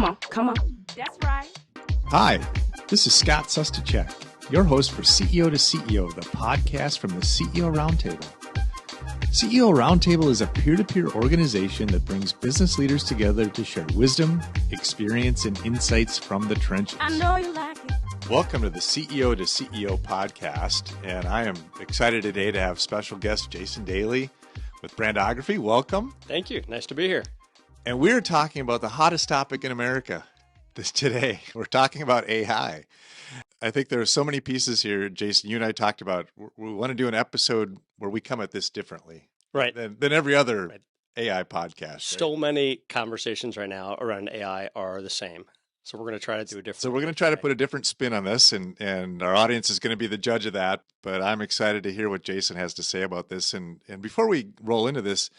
Come on. That's right. Hi, this is Scott Sustacek, your host for CEO to CEO, the podcast from the CEO Roundtable. CEO Roundtable is a peer-to-peer organization that brings business leaders together to share wisdom, experience, and insights from the trenches. I know you like it. Welcome to the CEO to CEO podcast, and I am excited today to have special guest Jason Dailey with Brandography. Welcome. Thank you. Nice to be here. And we're talking about the hottest topic in America today. We're talking about AI. I think there are so many pieces here, Jason. You and I talked about we want to do an episode where we come at this differently, right? Than every other AI podcast. So many conversations right now around AI are the same. So we're going to try to do a different. So we're going to try to put a different spin on this, and our audience is going to be the judge of that. But I'm excited to hear what Jason has to say about this. And before we roll into this,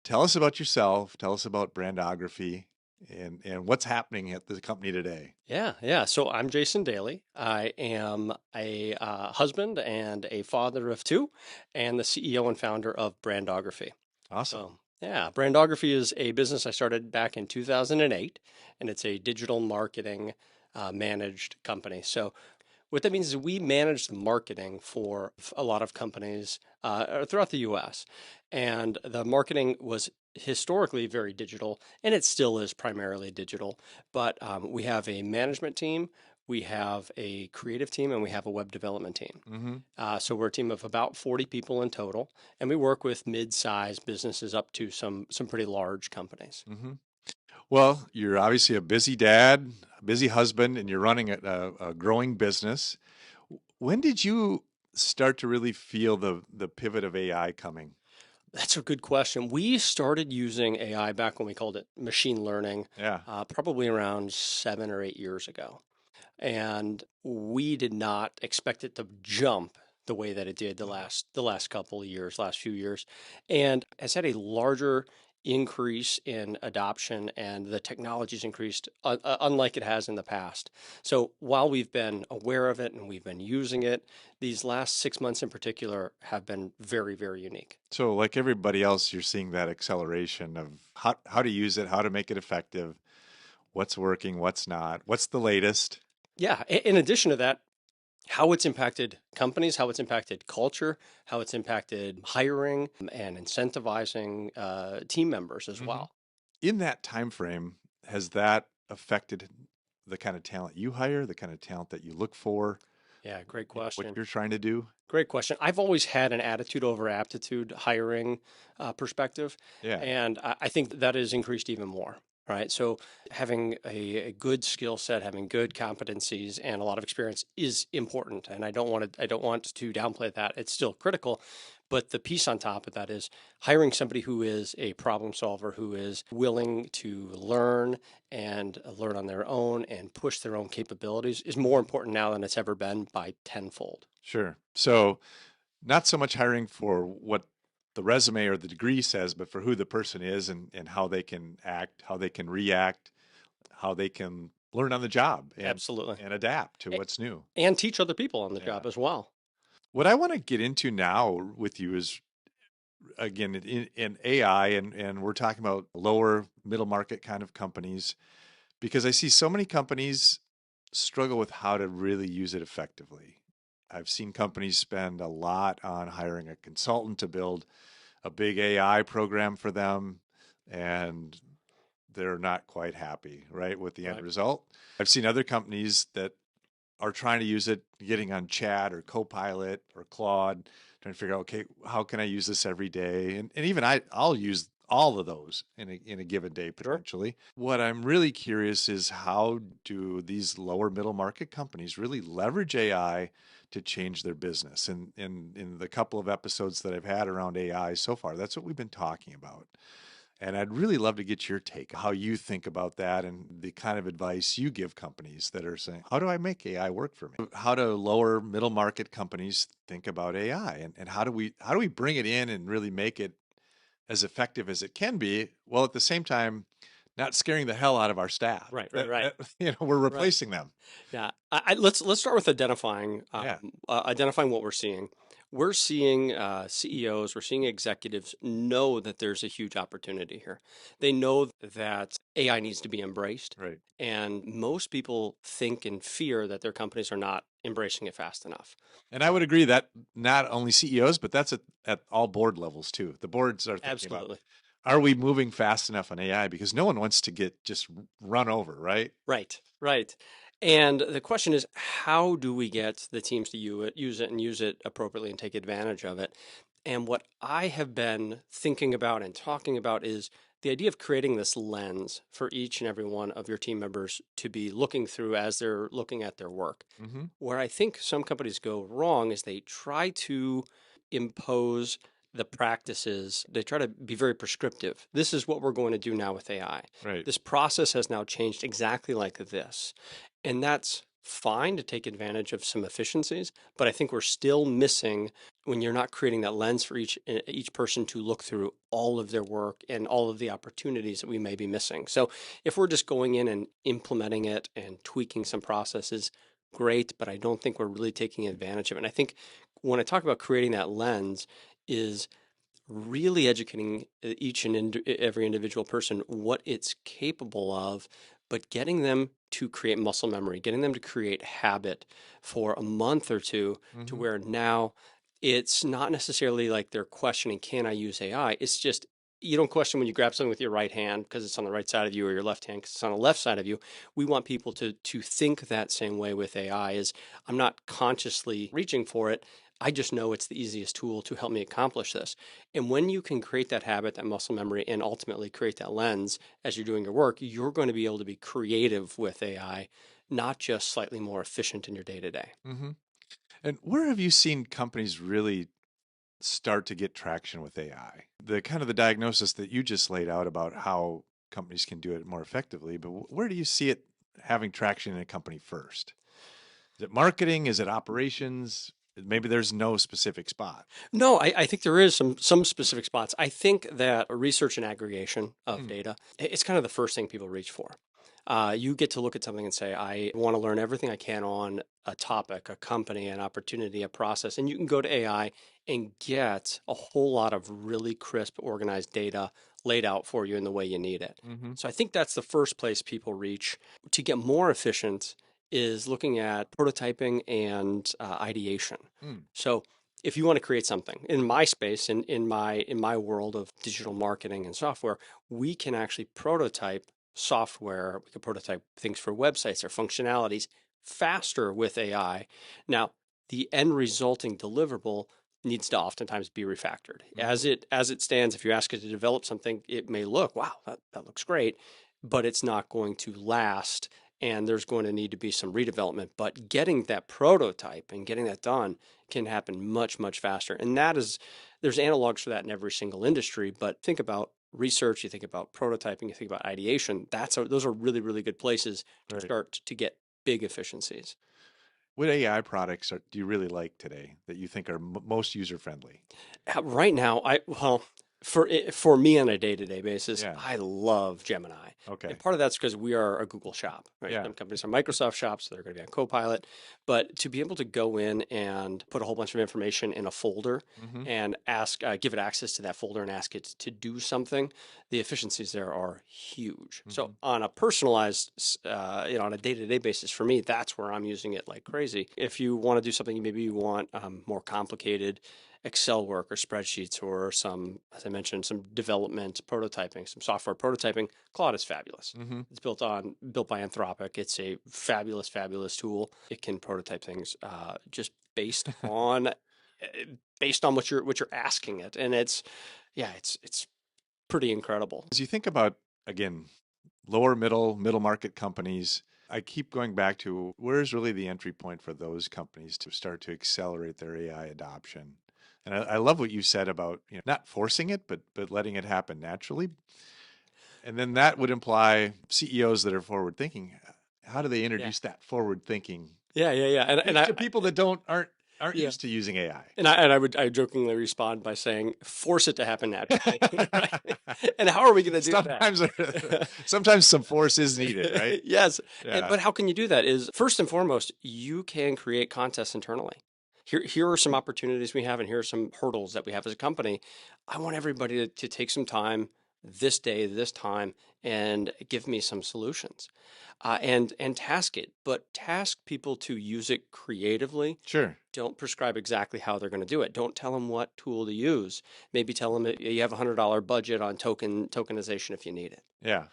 tell us about yourself. Tell us about Brandography and what's happening at the company today. Yeah. So I'm Jason Dailey. I am a husband and a father of two, and the CEO and founder of Brandography. Awesome. Brandography is a business I started back in 2008, and it's a digital marketing managed company. So what that means is we manage the marketing for a lot of companies throughout the U.S. And the marketing was historically very digital, and it still is primarily digital. But we have a management team, we have a creative team, and we have a web development team. Mm-hmm. So we're a team of about 40 people in total, and we work with mid-sized businesses up to some pretty large companies. Mm-hmm. Well, you're obviously a busy dad, a busy husband, and you're running a growing business. When did you start to really feel the pivot of AI coming? That's a good question. We started using AI back when we called it machine learning, probably around 7 or 8 years ago. And we did not expect it to jump the way that it did the last couple of years, last few years, and has had a larger increase in adoption, and the technology's increased unlike it has in the past. So while we've been aware of it and we've been using it, these last 6 months in particular have been very, very unique. So like everybody else, you're seeing that acceleration of how to use it, how to make it effective, what's working, what's not, what's the latest. Yeah. In addition to that, how it's impacted companies, how it's impacted culture, how it's impacted hiring and incentivizing team members as well. In that time frame, has that affected the kind of talent you hire, the kind of talent that you look for? Yeah, great question. What you're trying to do? Great question. I've always had an attitude over aptitude hiring perspective. Yeah. And I think that has increased even more. Right. So having a good skill set, having good competencies and a lot of experience is important. And I don't want to downplay that. It's still critical. But the piece on top of that is hiring somebody who is a problem solver, who is willing to learn on their own and push their own capabilities is more important now than it's ever been by tenfold. Sure. So not so much hiring for what the resume or the degree says, but for who the person is and how they can act, how they can react, how they can learn on the job. Absolutely. And adapt to what's new. And teach other people on the job as well. What I want to get into now with you is, again, in AI, and we're talking about lower middle market kind of companies, because I see so many companies struggle with how to really use it effectively. I've seen companies spend a lot on hiring a consultant to build a big AI program for them, and they're not quite happy, right, with the end result. I've seen other companies that are trying to use it, getting on Chat or Copilot or Claude, trying to figure out, okay, how can I use this every day? And even I'll use all of those in a given day potentially. Sure. What I'm really curious is, how do these lower middle market companies really leverage AI to change their business? And in the couple of episodes that I've had around AI so far, that's what we've been talking about. And I'd really love to get your take, how you think about that and the kind of advice you give companies that are saying, how do I make AI work for me? How do lower middle market companies think about AI? And how do we bring it in and really make it as effective as it can be, while at the same time not scaring the hell out of our staff. Right. We're replacing them. Yeah. Let's start with identifying identifying what we're seeing. We're seeing CEOs, we're seeing executives know that there's a huge opportunity here. They know that AI needs to be embraced. Right. And most people think and fear that their companies are not embracing it fast enough. And I would agree that not only CEOs, but that's at all board levels too. The boards are thinking Absolutely. about, are we moving fast enough on AI? Because no one wants to get just run over, right? Right. And the question is, how do we get the teams to use it appropriately and take advantage of it? And what I have been thinking about and talking about is the idea of creating this lens for each and every one of your team members to be looking through as they're looking at their work. Mm-hmm. Where I think some companies go wrong is they try to impose the practices, they try to be very prescriptive. This is what we're going to do now with AI. Right. This process has now changed exactly like this. And that's fine to take advantage of some efficiencies, but I think we're still missing when you're not creating that lens for each person to look through all of their work and all of the opportunities that we may be missing. So if we're just going in and implementing it and tweaking some processes, great, but I don't think we're really taking advantage of it. And I think when I talk about creating that lens is really educating each and every individual person what it's capable of, but getting them to create muscle memory, getting them to create habit for a month or two to where now it's not necessarily like they're questioning, can I use AI? It's just, you don't question when you grab something with your right hand because it's on the right side of you, or your left hand because it's on the left side of you. We want people to think that same way with AI is, I'm not consciously reaching for it. I just know it's the easiest tool to help me accomplish this. And when you can create that habit, that muscle memory, and ultimately create that lens as you're doing your work, you're going to be able to be creative with AI, not just slightly more efficient in your day-to-day. Mm-hmm. And where have you seen companies really start to get traction with AI? The kind of the diagnosis that you just laid out about how companies can do it more effectively, but where do you see it having traction in a company first? Is it marketing? Is it operations? Maybe there's no specific spot. No, I think there is some specific spots. I think that research and aggregation of data, it's kind of the first thing people reach for. You get to look at something and say, I want to learn everything I can on a topic, a company, an opportunity, a process. And you can go to AI and get a whole lot of really crisp, organized data laid out for you in the way you need it. Mm-hmm. So I think that's the first place people reach. To get more efficient is looking at prototyping and ideation. So if you want to create something in my space, in my world of digital marketing and software, we can actually prototype software. We can prototype things for websites or functionalities faster with AI. Now, the end resulting deliverable needs to oftentimes be refactored. As it stands, if you ask it to develop something, it may look, wow, that looks great, but it's not going to last. And there's going to need to be some redevelopment. But getting that prototype and getting that done can happen much, much faster. And there's analogs for that in every single industry. But think about research, you think about prototyping, you think about ideation. Those are really, really good places to start to get big efficiencies. What AI products do you really like today that you think are most user friendly? Right now, for me on a day-to-day basis, I love Gemini. Okay. And part of that's because we are a Google shop, right? Yeah. Some companies are Microsoft shops, so they're going to be on Copilot. But to be able to go in and put a whole bunch of information in a folder and give it access to that folder and ask it to do something, the efficiencies there are huge. So on a personalized, on a day-to-day basis, for me, that's where I'm using it like crazy. If you want to do something, maybe you want more complicated Excel work or spreadsheets or some, as I mentioned, some development prototyping, some software prototyping, Claude is fabulous. It's built by Anthropic. It's a fabulous, fabulous tool. It can prototype things just based on what you're asking it, and it's pretty incredible. As you think about, again, lower middle market companies, I keep going back to where's really the entry point for those companies to start to accelerate their AI adoption. And I love what you said about not forcing it, but letting it happen naturally. And then that would imply CEOs that are forward thinking. How do they introduce that forward thinking? Yeah. And to people that aren't aren't Yeah. used to using AI. And I jokingly respond by saying, force it to happen naturally. Right? And how are we going to do that? Sometimes some force is needed, right? Yes. Yeah. But how can you do that is, first and foremost, you can create contests internally. Here are some opportunities we have, and here are some hurdles that we have as a company. I want everybody to take some time this day, this time, and give me some solutions, and task it. But task people to use it creatively. Sure. Don't prescribe exactly how they're going to do it. Don't tell them what tool to use. Maybe tell them that you have a $100 budget on tokenization if you need it. Yeah.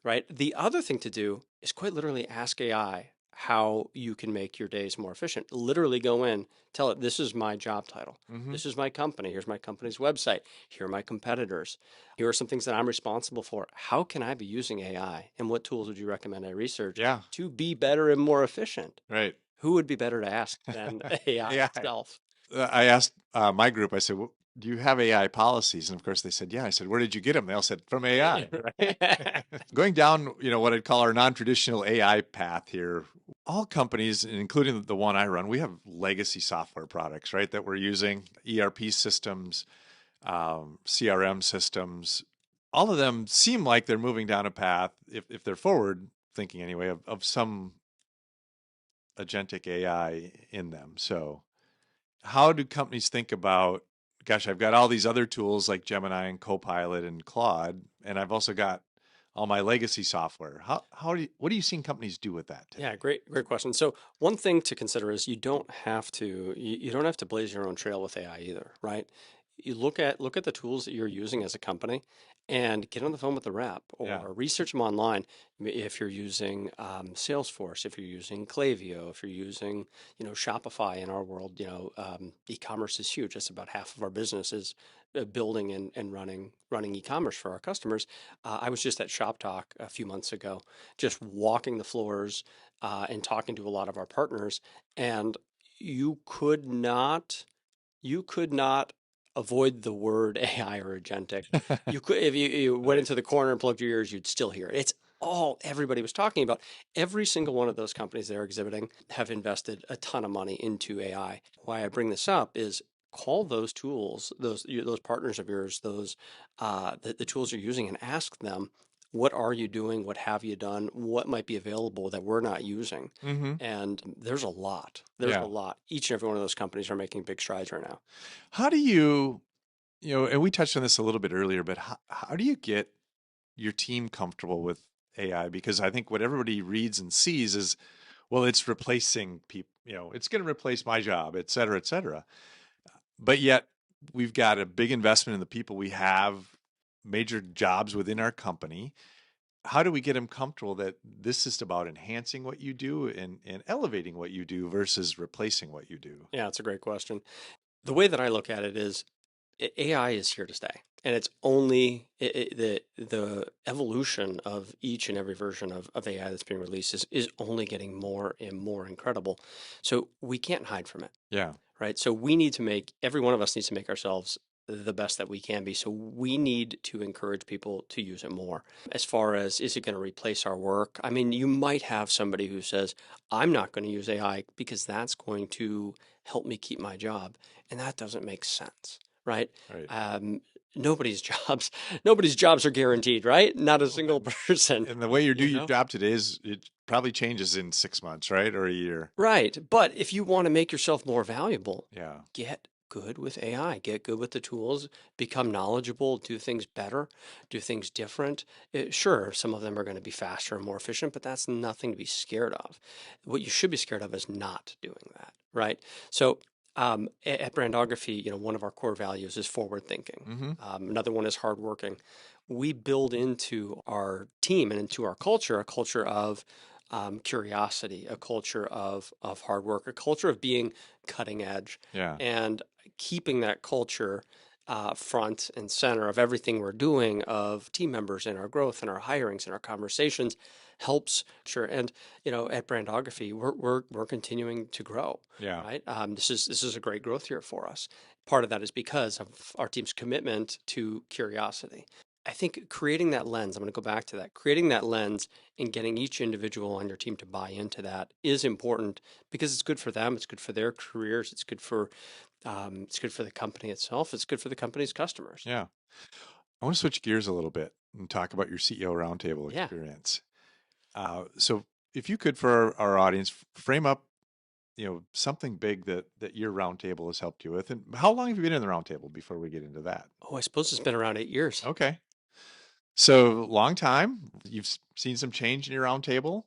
Right. The other thing to do is quite literally ask AI how you can make your days more efficient. Literally go in, tell it, this is my job title. Mm-hmm. This is my company. Here's my company's website. Here are my competitors. Here are some things that I'm responsible for. How can I be using AI? And what tools would you recommend I research to be better and more efficient? Right. Who would be better to ask than AI itself? I asked my group, I said, well, do you have AI policies? And of course they said, yeah. I said, where did you get them? They all said, from AI. Right? Going down, what I'd call our non-traditional AI path here, all companies, including the one I run, we have legacy software products, right, that we're using, ERP systems, CRM systems. All of them seem like they're moving down a path, if they're forward thinking anyway, of some agentic AI in them. So how do companies think about, gosh, I've got all these other tools like Gemini and Copilot and Claude, and I've also got all my legacy software. What are you seeing companies do with that today? Yeah, great question. So one thing to consider is you don't have to blaze your own trail with AI either, right? You look at the tools that you're using as a company and get on the phone with the rep or research them online. If you're using Salesforce, if you're using Klaviyo, if you're using Shopify in our world, e-commerce is huge. That's about half of our business is building and running e-commerce for our customers. I was just at Shop Talk a few months ago, just walking the floors and talking to a lot of our partners, and you could not avoid the word AI or agentic. You could, if you went into the corner and plugged your ears, you'd still hear it. It's all everybody was talking about. Every single one of those companies they're exhibiting have invested a ton of money into AI. Why I bring this up is call those tools, those partners of yours, those the tools you're using, and ask them, what are you doing? What have you done? What might be available that we're not using? Mm-hmm. And there's a lot. There's a lot. Each and every one of those companies are making big strides right now. How do you, and we touched on this a little bit earlier, but how do you get your team comfortable with AI? Because I think what everybody reads and sees is, well, it's replacing people, it's going to replace my job, et cetera, et cetera. But yet we've got a big investment in the people we have, major jobs within our company. How do we get them comfortable that this is about enhancing what you do and elevating what you do versus replacing what you do? Yeah, it's a great question. The way that I look at it is AI is here to stay, and it's only the evolution of each and every version of AI that's being released is only getting more and more incredible. So we can't hide from it. Yeah. Right. So every one of us needs to make ourselves the best that we can be. So we need to encourage people to use it more. As far as, is it going to replace our work? I mean, you might have somebody who says, I'm not going to use AI because that's going to help me keep my job. And that doesn't make sense. Right. Nobody's jobs are guaranteed, right? Not a single person. And the way you do your job today it probably changes in 6 months, right? Or a year. Right. But if you want to make yourself more valuable, get good with AI, get good with the tools, become knowledgeable, do things better, do things different. Sure, some of them are going to be faster and more efficient, but that's nothing to be scared of. What you should be scared of is not doing that, right? So at Brandography, one of our core values is forward thinking. Mm-hmm. Another one is hardworking. We build into our team and into our culture a culture of curiosity, a culture of hard work, a culture of being cutting edge, and keeping that culture front and center of everything we're doing, of team members and our growth and our hirings and our conversations helps. Sure. And at Brandography, we're continuing to grow. Yeah. Right. This is a great growth year for us. Part of that is because of our team's commitment to curiosity. I think creating that lens, I'm going to go back to that, creating that lens and getting each individual on your team to buy into that is important because it's good for them, it's good for their careers, it's good for the company itself, it's good for the company's customers. Yeah. I want to switch gears a little bit and talk about your CEO roundtable Yeah. experience. So if you could, for our audience, frame up, something big that your roundtable has helped you with. And how long have you been in the roundtable before we get into that? Oh, I suppose it's been around 8 years. Okay. So long time. You've seen some change in your roundtable.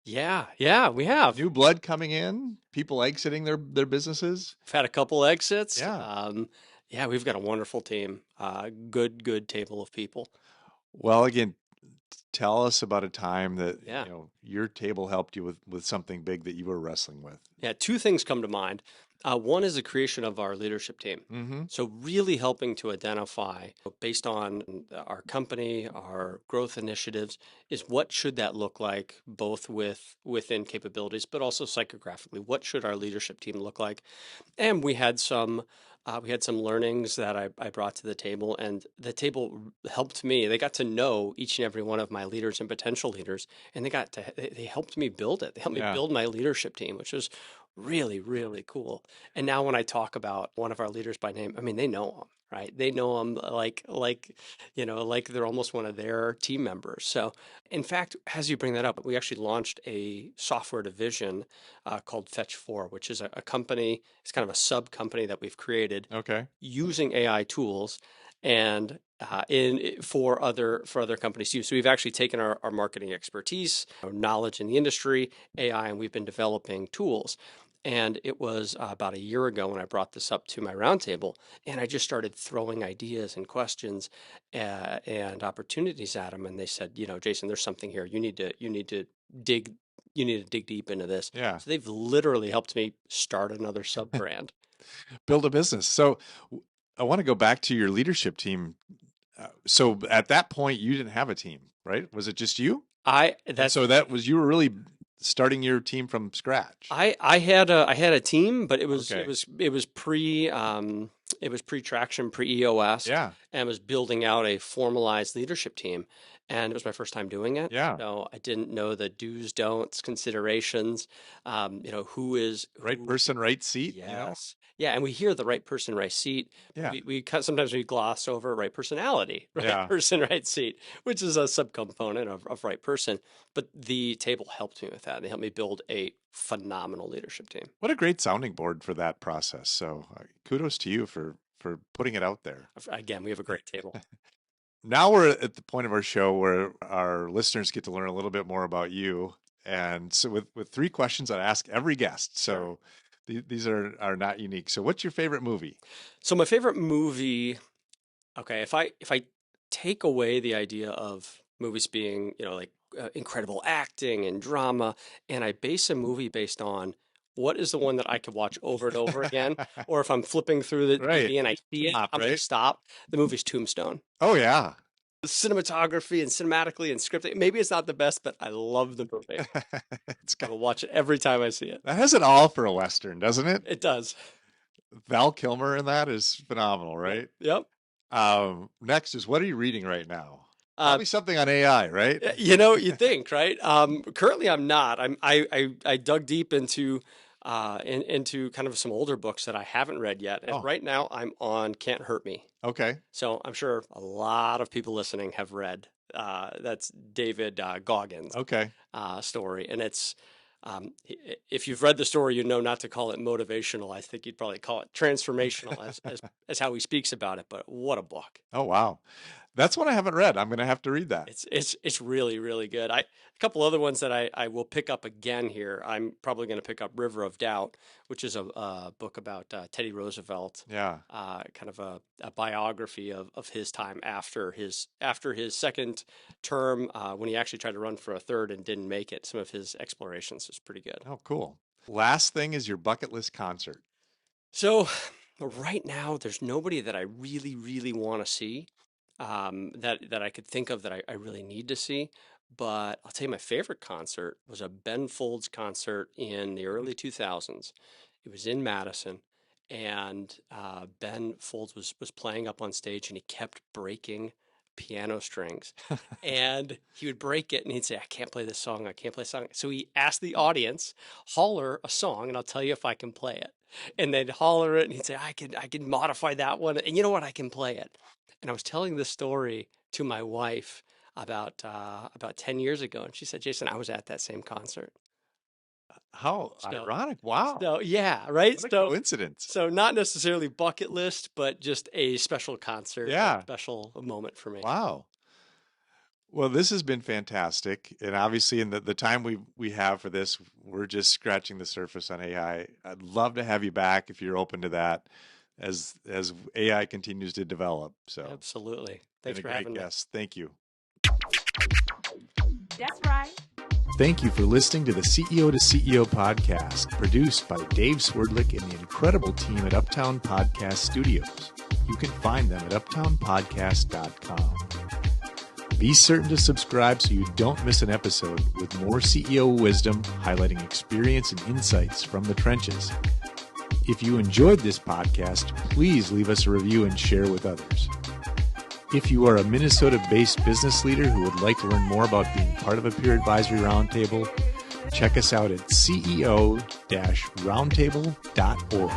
Yeah, we have. New blood coming in, people exiting their businesses. We've had a couple exits. Yeah. Yeah, we've got a wonderful team. Good table of people. Well, again, tell us about a time that Yeah. your table helped you with something big that you were wrestling with. Yeah, two things come to mind. One is the creation of our leadership team. Mm-hmm. So really helping to identify, based on our company, our growth initiatives, is what should that look like, both within capabilities, but also psychographically. What should our leadership team look like? And we had some learnings that I brought to the table, and the table helped me. They got to know each and every one of my leaders and potential leaders, and they helped me build it. They helped me build my leadership team, which was really, really cool. And now when I talk about one of our leaders by name, I mean, they know him, right? They know him like they're almost one of their team members. So in fact, as you bring that up, we actually launched a software division called Fetch4, which is a company. It's kind of a sub company that we've created using AI tools and for other companies to use. So we've actually taken our marketing expertise, our knowledge in the industry, AI, and we've been developing tools. And it was about a year ago when I brought this up to my roundtable, and I just started throwing ideas and questions and opportunities at them. And they said, Jason, there's something here. You need to dig deep into this. Yeah. So they've literally helped me start another sub brand, build a business. So I want to go back to your leadership team. So at that point, you didn't have a team, right? Was it just you? You were really starting your team from scratch. I had a team, but it was pre traction, pre EOS, and was building out a formalized leadership team, and it was my first time doing it. Yeah. So I didn't know the do's, don'ts, considerations. Who is right person, right seat. Yes. Yeah, and we hear the right person, right seat. Yeah. Sometimes we gloss over right personality, right person, right seat, which is a subcomponent of right person. But the table helped me with that. They helped me build a phenomenal leadership team. What a great sounding board for that process. So kudos to you for putting it out there. Again, we have a great table. Now we're at the point of our show where our listeners get to learn a little bit more about you. And so with 3 questions I ask every guest. So these are not unique. So what's your favorite movie? So my favorite movie, okay, if I take away the idea of movies being, incredible acting and drama, and I base a movie based on what is the one that I could watch over and over again, or if I'm flipping through the TV and I see it, I'm like, stop. The movie's Tombstone. Oh yeah. The cinematography and cinematically and scripting. Maybe it's not the best, but I love the movie. I will watch it every time I see it. That has it all for a Western, doesn't it? It does. Val Kilmer in that is phenomenal, right? Yep. Next is, what are you reading right now? Probably something on AI, right? You think, right? Currently, I'm not. I dug deep into kind of some older books that I haven't read yet, and right now I'm on Can't Hurt Me. Okay. So I'm sure a lot of people listening have read. That's David Goggins' story, and it's. If you've read the story, you know not to call it motivational. I think you'd probably call it transformational as how he speaks about it. But what a book! Oh wow, that's one I haven't read. I'm going to have to read that. It's really, really good. A couple other ones that I will pick up again here. I'm probably going to pick up River of Doubt, which is a book about Teddy Roosevelt. Yeah. Kind of a biography of his time after his second term, when he actually tried to run for a third and didn't make it. Some of his explorations was pretty good. Oh, cool. Last thing is your bucket list concert. So right now, there's nobody that I really, really want to see. That I could think of that I really need to see. But I'll tell you, my favorite concert was a Ben Folds concert in the early 2000s. It was in Madison, and Ben Folds was playing up on stage, and he kept breaking piano strings. And he would break it and he'd say, I can't play this song. I can't play this song. So he asked the audience, holler a song and I'll tell you if I can play it. And they'd holler it and he'd say, I can modify that one. And you know what? I can play it. And I was telling this story to my wife about 10 years ago. And she said, Jason, I was at that same concert. How ironic. Wow. So, yeah, right? What a coincidence. So not necessarily bucket list, but just a special concert, a special moment for me. Wow. Well, this has been fantastic. And obviously in the time we have for this, we're just scratching the surface on AI. I'd love to have you back if you're open to that as AI continues to develop. So absolutely. Thanks for having me. Thank you. That's right. Thank you for listening to the CEO to CEO podcast, produced by Dave Swerdlick and the incredible team at Uptown Podcast Studios. You can find them at uptownpodcast.com. Be certain to subscribe so you don't miss an episode with more CEO wisdom highlighting experience and insights from the trenches. If you enjoyed this podcast, please leave us a review and share with others. If you are a Minnesota-based business leader who would like to learn more about being part of a peer advisory roundtable, check us out at ceo-roundtable.org.